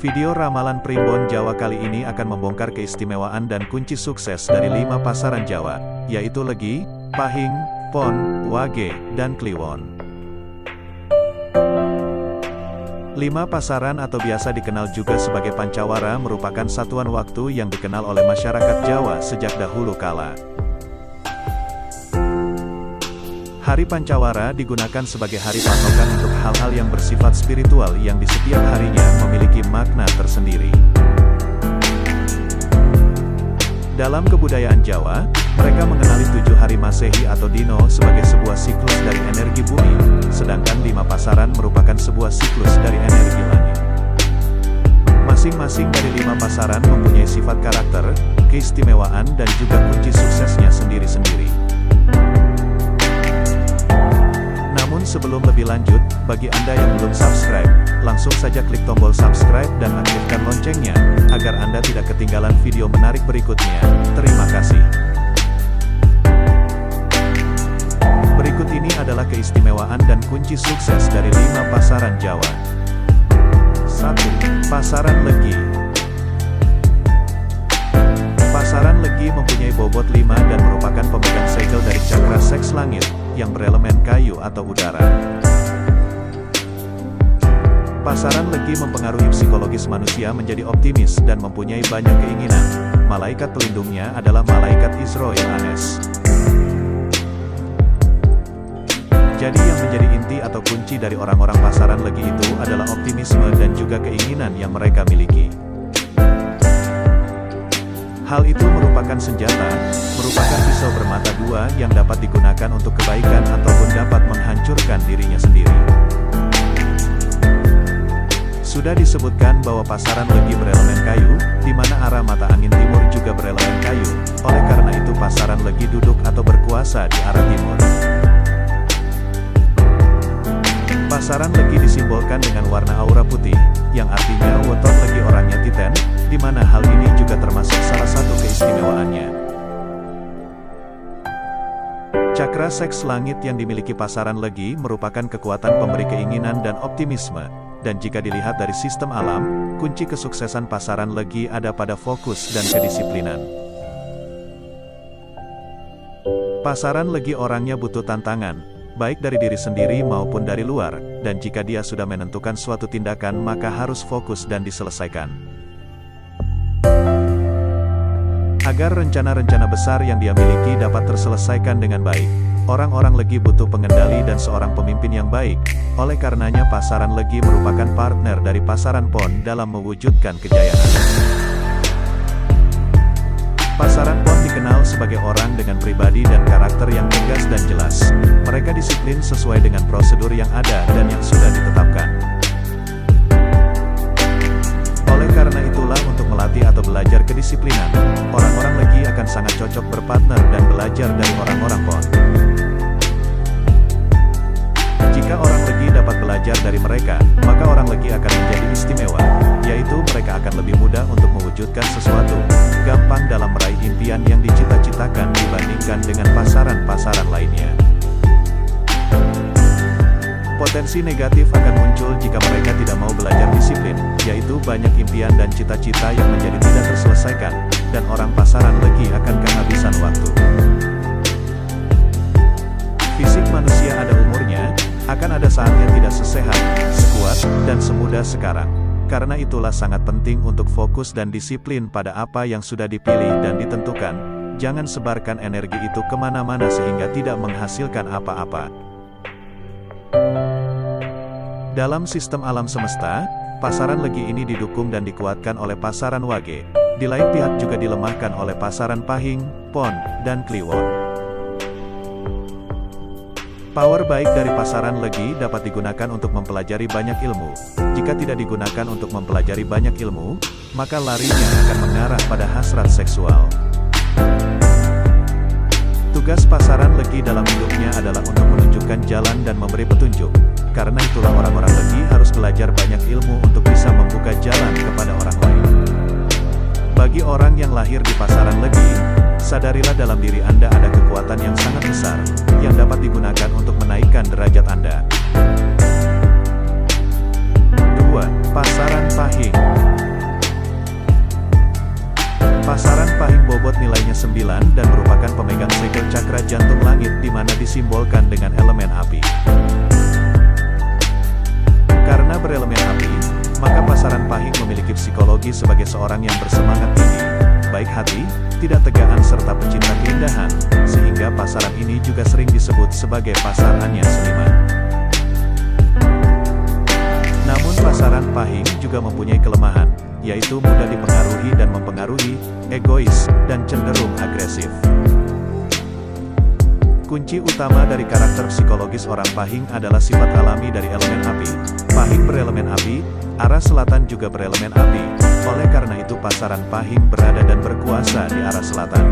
Video ramalan Primbon Jawa kali ini akan membongkar keistimewaan dan kunci sukses dari 5 pasaran Jawa, yaitu Legi, Pahing, Pon, Wage, dan Kliwon. 5 pasaran atau biasa dikenal juga sebagai Pancawara merupakan satuan waktu yang dikenal oleh masyarakat Jawa sejak dahulu kala. Hari Pancawara digunakan sebagai hari patokan untuk hal-hal yang bersifat spiritual yang di setiap harinya memiliki makna tersendiri. Dalam kebudayaan Jawa, mereka mengenali 7 hari Masehi atau Dino sebagai sebuah siklus dari energi bumi, sedangkan 5 pasaran merupakan sebuah siklus dari energi langit. Masing-masing dari 5 pasaran mempunyai sifat karakter, keistimewaan dan juga kunci suksesnya sendiri-sendiri. Namun sebelum lebih lanjut, bagi Anda yang belum subscribe, langsung saja klik tombol subscribe dan aktifkan loncengnya, agar Anda tidak ketinggalan video menarik berikutnya. Terima kasih. Berikut ini adalah keistimewaan dan kunci sukses dari 5 pasaran Jawa. 1. Pasaran Legi. Pasaran Legi mempunyai bobot 5 dan merupakan pemegang segel dari cakra seks langit, yang berelemen kayu atau udara. Pasaran Legi mempengaruhi psikologis manusia menjadi optimis dan mempunyai banyak keinginan. Malaikat pelindungnya adalah Malaikat Israel Anes. Jadi yang menjadi inti atau kunci dari orang-orang pasaran Legi itu adalah optimisme dan juga keinginan yang mereka miliki. Hal itu merupakan senjata, merupakan pisau bermata dua yang dapat digunakan untuk kebaikan ataupun dapat menghancurkan dirinya sendiri. Sudah disebutkan bahwa pasaran Legi berelemen kayu, di mana arah mata angin timur juga berelemen kayu, oleh karena itu pasaran Legi duduk atau berkuasa di arah timur. Pasaran Legi disimbolkan dengan warna aura putih, yang artinya weton Legi orangnya Titen, di mana hal ini juga termasuk salah satu keistimewaannya. Cakra seks langit yang dimiliki pasaran Legi merupakan kekuatan pemberi keinginan dan optimisme, dan jika dilihat dari sistem alam, kunci kesuksesan pasaran Legi ada pada fokus dan kedisiplinan. Pasaran Legi orangnya butuh tantangan, baik dari diri sendiri maupun dari luar, dan jika dia sudah menentukan suatu tindakan maka harus fokus dan diselesaikan. Agar rencana-rencana besar yang dia miliki dapat terselesaikan dengan baik, orang-orang Legi butuh pengendali dan seorang pemimpin yang baik, oleh karenanya pasaran Legi merupakan partner dari pasaran Pon dalam mewujudkan kejayaan. Pasaran Pon dikenal sebagai orang dengan pribadi dan karakter yang tegas dan jelas. Mereka disiplin sesuai dengan prosedur yang ada dan yang sudah ditetapkan. Oleh karena itulah untuk melatih atau belajar kedisiplinan, orang-orang Legi akan sangat cocok berpartner dan belajar dari orang-orang Pon. Jika orang Legi dapat belajar dari mereka, maka orang Legi akan menjadi istimewa, yaitu mereka akan lebih mudah untuk mewujudkan sesuatu, gampang dalam meraih impian yang dicita-citakan dibandingkan dengan pasaran-pasaran lainnya. Potensi negatif akan muncul jika mereka tidak mau belajar disiplin, yaitu banyak impian dan cita-cita yang menjadi tidak terselesaikan, dan orang pasaran Legi akan kehabisan waktu. Fisik manusia ada umurnya, akan ada saatnya tidak sesehat, sekuat, dan semudah sekarang. Karena itulah sangat penting untuk fokus dan disiplin pada apa yang sudah dipilih dan ditentukan. Jangan sebarkan energi itu kemana-mana sehingga tidak menghasilkan apa-apa. Dalam sistem alam semesta, pasaran Legi ini didukung dan dikuatkan oleh pasaran Wage. Di lain pihak juga dilemahkan oleh pasaran Pahing, Pon, dan Kliwon. Power baik dari pasaran Legi dapat digunakan untuk mempelajari banyak ilmu. Jika tidak digunakan untuk mempelajari banyak ilmu, maka larinya akan mengarah pada hasrat seksual. Tugas pasaran Legi dalam hidupnya adalah untuk menunjukkan jalan dan memberi petunjuk. Karena itulah orang-orang Legi harus belajar banyak ilmu untuk bisa membuka jalan kepada orang lain. Bagi orang yang lahir di pasaran Legi, sadarilah dalam diri Anda ada kekuatan yang sangat besar, yang dapat digunakan untuk menaikkan derajat Anda. 2. Pasaran Pahing. Pasaran Pahing bobot nilainya 9 dan merupakan pemegang segel cakra jantung langit di mana disimbolkan dengan elemen api. Karena berelemen api, maka pasaran Pahing memiliki psikologi sebagai seorang yang bersemangat tinggi, baik hati, tidak tegaan serta pecinta keindahan, sehingga pasaran ini juga sering disebut sebagai pasarannya seniman. Namun pasaran Pahing juga mempunyai kelemahan, yaitu mudah dipengaruhi dan mempengaruhi, egois, dan cenderung agresif. Kunci utama dari karakter psikologis orang Pahing adalah sifat alami dari elemen api. Pahing berelemen api, arah selatan juga berelemen api, oleh karena itu pasaran Pahing berada dan berkuasa di arah selatan.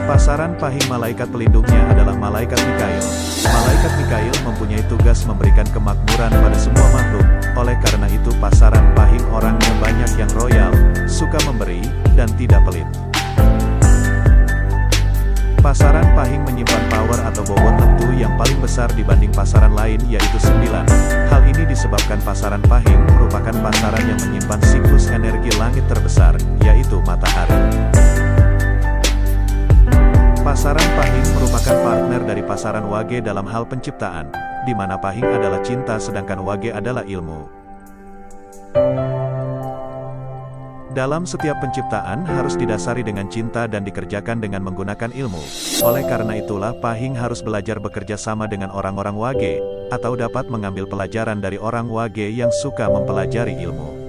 Pasaran Pahing malaikat pelindungnya adalah malaikat Mikail. Malaikat Mikail mempunyai tugas memberikan kemakmuran pada semua makhluk, oleh karena itu pasaran Pahing orangnya banyak yang royal, suka memberi, dan tidak pelit. Pasaran Pahing menyimpan power atau bobot tentu yang paling besar dibanding pasaran lain yaitu 9. Hal ini disebabkan pasaran Pahing merupakan pasaran yang menyimpan siklus energi langit terbesar, yaitu matahari. Pasaran Pahing merupakan partner dari pasaran Wage dalam hal penciptaan, di mana Pahing adalah cinta sedangkan Wage adalah ilmu. Dalam setiap penciptaan harus didasari dengan cinta dan dikerjakan dengan menggunakan ilmu. Oleh karena itulah Pahing harus belajar bekerja sama dengan orang-orang Wage, atau dapat mengambil pelajaran dari orang Wage yang suka mempelajari ilmu.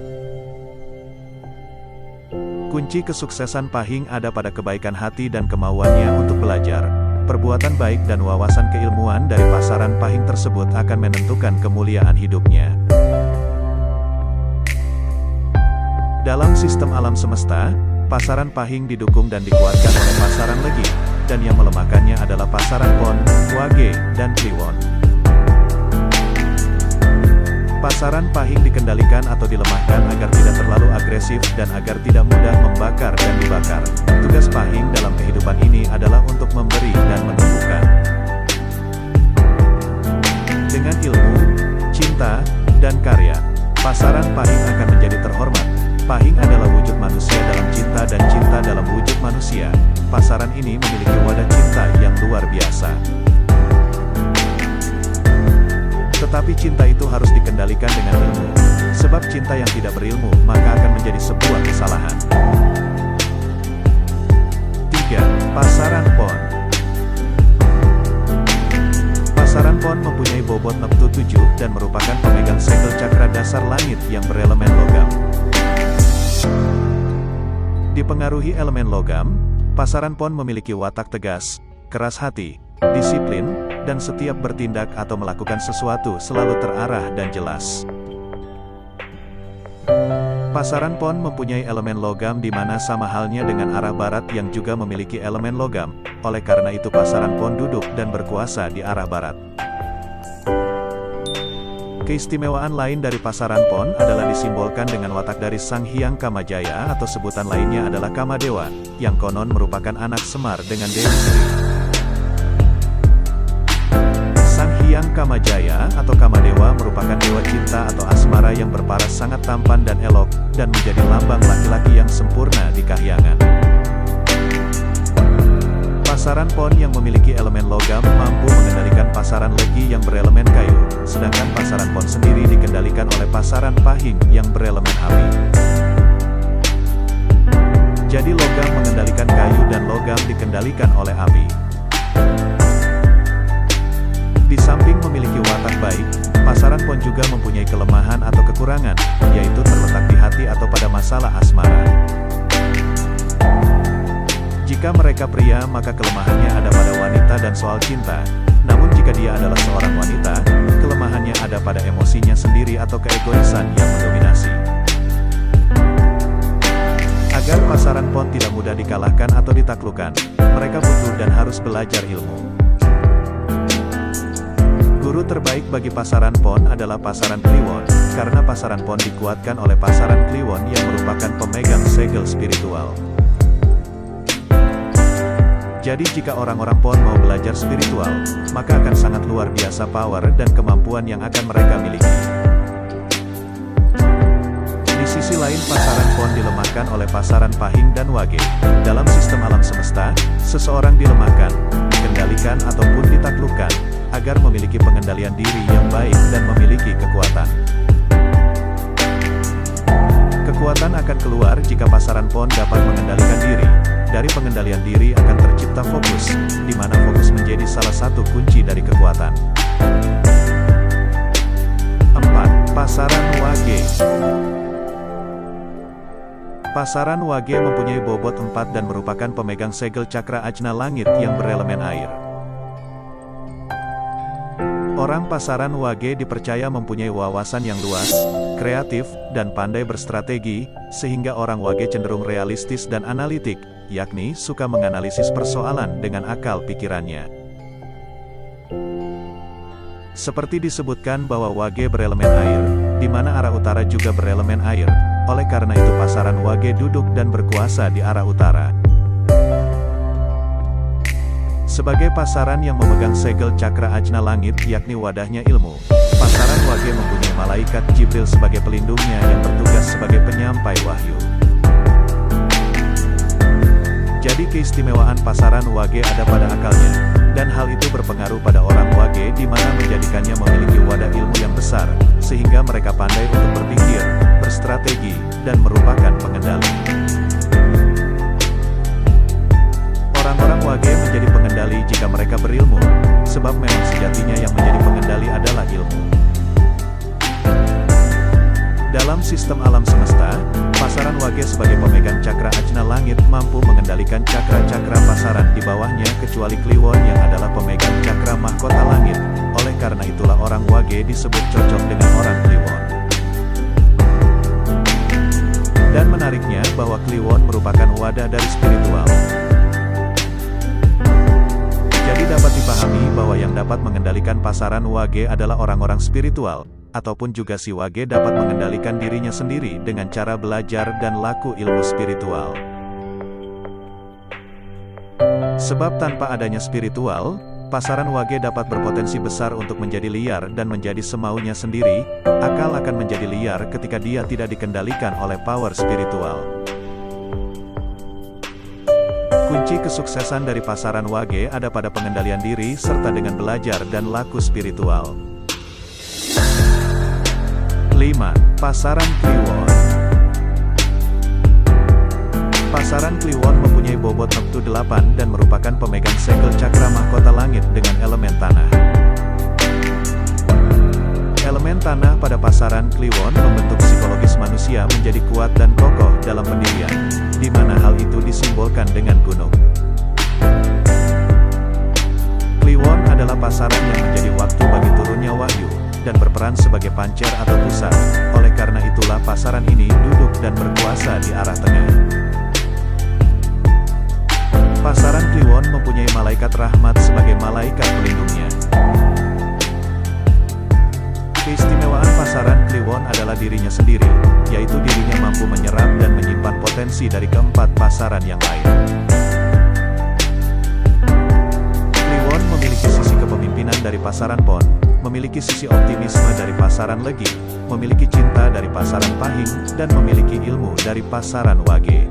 Kunci kesuksesan Pahing ada pada kebaikan hati dan kemauannya untuk belajar. Perbuatan baik dan wawasan keilmuan dari pasaran Pahing tersebut akan menentukan kemuliaan hidupnya. Dalam sistem alam semesta, pasaran Pahing didukung dan dikuatkan oleh pasaran Legi, dan yang melemahkannya adalah pasaran Pon, Wage, dan Kliwon. Pasaran Pahing dikendalikan atau dilemahkan agar tidak terlalu agresif dan agar tidak mudah membakar dan dibakar. Tugas Pahing dalam kehidupan ini adalah untuk memberi dan menumbuhkan. Dengan ilmu, cinta, dan karya, pasaran Pahing akan menjadi terhormat. Pahing adalah wujud manusia dalam cinta dan cinta dalam wujud manusia. Pasaran ini memiliki wadah cinta yang luar biasa. Tetapi cinta itu harus dikendalikan dengan ilmu. Sebab cinta yang tidak berilmu, maka akan menjadi sebuah kesalahan. 3. Pasaran Pon. Pasaran Pon mempunyai bobot Neptu 7 dan merupakan pemegang segel cakra dasar langit yang berelemen logam. Dipengaruhi elemen logam, pasaran Pon memiliki watak tegas, keras hati, disiplin, dan setiap bertindak atau melakukan sesuatu selalu terarah dan jelas. Pasaran Pon mempunyai elemen logam di mana sama halnya dengan arah barat yang juga memiliki elemen logam, oleh karena itu pasaran Pon duduk dan berkuasa di arah barat. Keistimewaan lain dari pasaran Pon adalah disimbolkan dengan watak dari Sang Hyang Kamajaya atau sebutan lainnya adalah Kamadewa, yang konon merupakan anak Semar dengan Dewi Sri. Sang Hyang Kamajaya atau Kamadewa merupakan dewa cinta atau asmara yang berparas sangat tampan dan elok, dan menjadi lambang laki-laki yang sempurna di kahyangan. Pasaran Pon yang memiliki elemen logam mampu mengendalikan pasaran Legi yang berelemen kayu, sedangkan pasaran Pon sendiri dikendalikan oleh pasaran Pahing yang berelemen api. Jadi logam mengendalikan kayu dan logam dikendalikan oleh api. Di samping memiliki watak baik, pasaran Pon juga mempunyai kelemahan atau kekurangan, yaitu terletak di hati atau pada masalah asmara. Jika mereka pria maka kelemahannya ada pada wanita dan soal cinta, namun jika dia adalah seorang wanita, kelemahannya ada pada emosinya sendiri atau keegoisan yang mendominasi. Agar pasaran Pon tidak mudah dikalahkan atau ditaklukkan, mereka butuh dan harus belajar ilmu. Guru terbaik bagi pasaran Pon adalah pasaran Kliwon, karena pasaran Pon dikuatkan oleh pasaran Kliwon yang merupakan pemegang segel spiritual. Jadi jika orang-orang Pon mau belajar spiritual, maka akan sangat luar biasa power dan kemampuan yang akan mereka miliki. Di sisi lain pasaran pon dilemahkan oleh pasaran pahing dan wage. Dalam sistem alam semesta, seseorang dilemahkan, dikendalikan ataupun ditaklukkan, agar memiliki pengendalian diri yang baik dan memiliki kekuatan. Kekuatan akan keluar jika pasaran pon dapat mengendalikan diri. Dari pengendalian diri akan tercipta fokus, di mana fokus menjadi salah satu kunci dari kekuatan. 4. Pasaran wage. Pasaran wage mempunyai bobot 4 dan merupakan pemegang segel cakra ajna langit yang berelemen air. Orang pasaran wage dipercaya mempunyai wawasan yang luas, kreatif, dan pandai berstrategi, sehingga orang wage cenderung realistis dan analitik, yakni suka menganalisis persoalan dengan akal pikirannya. Seperti disebutkan bahwa wage berelemen air, di mana arah utara juga berelemen air, oleh karena itu pasaran wage duduk dan berkuasa di arah utara. Sebagai pasaran yang memegang segel cakra ajna langit yakni wadahnya ilmu, pasaran wage mempunyai malaikat Jibril sebagai pelindungnya yang bertugas sebagai penyampai wahyu. Jadi keistimewaan pasaran wage ada pada akalnya, dan hal itu berpengaruh pada orang wage di mana menjadikannya memiliki wadah ilmu yang besar, sehingga mereka pandai untuk berpikir, berstrategi, dan merupakan pengendali. Orang-orang wage menjadi pengendali jika mereka berilmu, sebab memang sejatinya yang menjadi pengendali adalah ilmu. Dalam sistem alam semesta, pasaran wage sebagai pemegang cakra ajna langit mampu mengendalikan cakra-cakra pasaran di bawahnya kecuali Kliwon yang adalah pemegang cakra mahkota langit, oleh karena itulah orang wage disebut cocok dengan orang Kliwon. Dan menariknya bahwa Kliwon merupakan wadah dari spiritual. Jadi dapat dipahami bahwa yang dapat mengendalikan pasaran wage adalah orang-orang spiritual, ataupun juga si wage dapat mengendalikan dirinya sendiri dengan cara belajar dan laku ilmu spiritual. Sebab tanpa adanya spiritual, pasaran wage dapat berpotensi besar untuk menjadi liar dan menjadi semaunya sendiri, akal akan menjadi liar ketika dia tidak dikendalikan oleh power spiritual. Kunci kesuksesan dari pasaran wage ada pada pengendalian diri serta dengan belajar dan laku spiritual. 5. Pasaran Kliwon. Pasaran Kliwon mempunyai bobot waktu 8 dan merupakan pemegang segel cakra mahkota langit dengan elemen tanah. Elemen tanah pada pasaran Kliwon membentuk psikologis manusia menjadi kuat dan kokoh dalam pendirian, di mana hal itu disimbolkan dengan gunung. Kliwon adalah pasaran yang menjadi waktu bagi turunnya wahyu, dan berperan sebagai pancer atau pusat, oleh karena itulah pasaran ini duduk dan berkuasa di arah tengah. Pasaran Kliwon mempunyai malaikat rahmat sebagai malaikat pelindungnya. Keistimewaan pasaran Kliwon adalah dirinya sendiri, yaitu dirinya mampu menyerap dan menyimpan potensi dari keempat pasaran yang lain. Kliwon memiliki sisi kepemimpinan dari pasaran pon, memiliki sisi optimisme dari pasaran legi, memiliki cinta dari pasaran pahing, dan memiliki ilmu dari pasaran wage.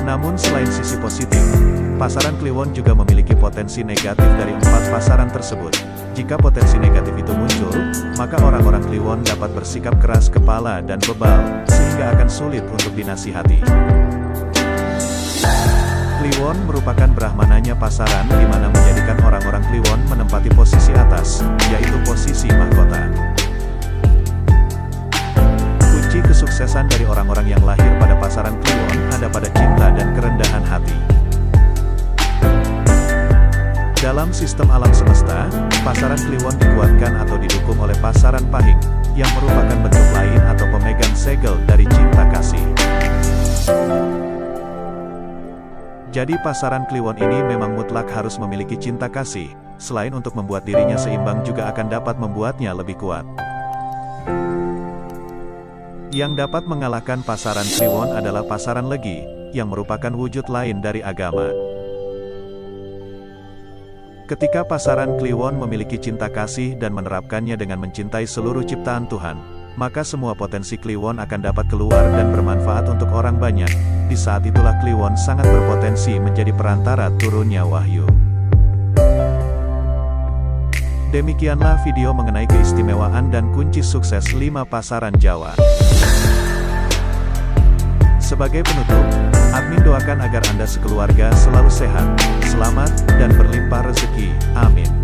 Namun selain sisi positif, pasaran Kliwon juga memiliki potensi negatif dari 4 pasaran tersebut. Jika potensi negatif itu muncul, maka orang-orang Kliwon dapat bersikap keras kepala dan bebal, sehingga akan sulit untuk dinasihati. Kliwon merupakan brahmananya pasaran di mana menjadikan orang-orang Kliwon menempati posisi atas, yaitu posisi mahkota. Kunci kesuksesan dari orang-orang yang lahir pada pasaran Kliwon ada pada cinta dan kerendahan hati. Dalam sistem alam semesta, pasaran Kliwon dikuatkan atau didukung oleh pasaran pahing, yang merupakan bentuk lain atau pemegang segel dari cinta kasih. Jadi pasaran Kliwon ini memang mutlak harus memiliki cinta kasih, selain untuk membuat dirinya seimbang juga akan dapat membuatnya lebih kuat. Yang dapat mengalahkan pasaran Kliwon adalah pasaran legi, yang merupakan wujud lain dari agama. Ketika pasaran Kliwon memiliki cinta kasih dan menerapkannya dengan mencintai seluruh ciptaan Tuhan, maka semua potensi Kliwon akan dapat keluar dan bermanfaat untuk orang banyak. Di saat itulah Kliwon sangat berpotensi menjadi perantara turunnya wahyu. Demikianlah video mengenai keistimewaan dan kunci sukses 5 pasaran Jawa. Sebagai penutup, admin doakan agar Anda sekeluarga selalu sehat, selamat, dan berlimpah rezeki. Amin.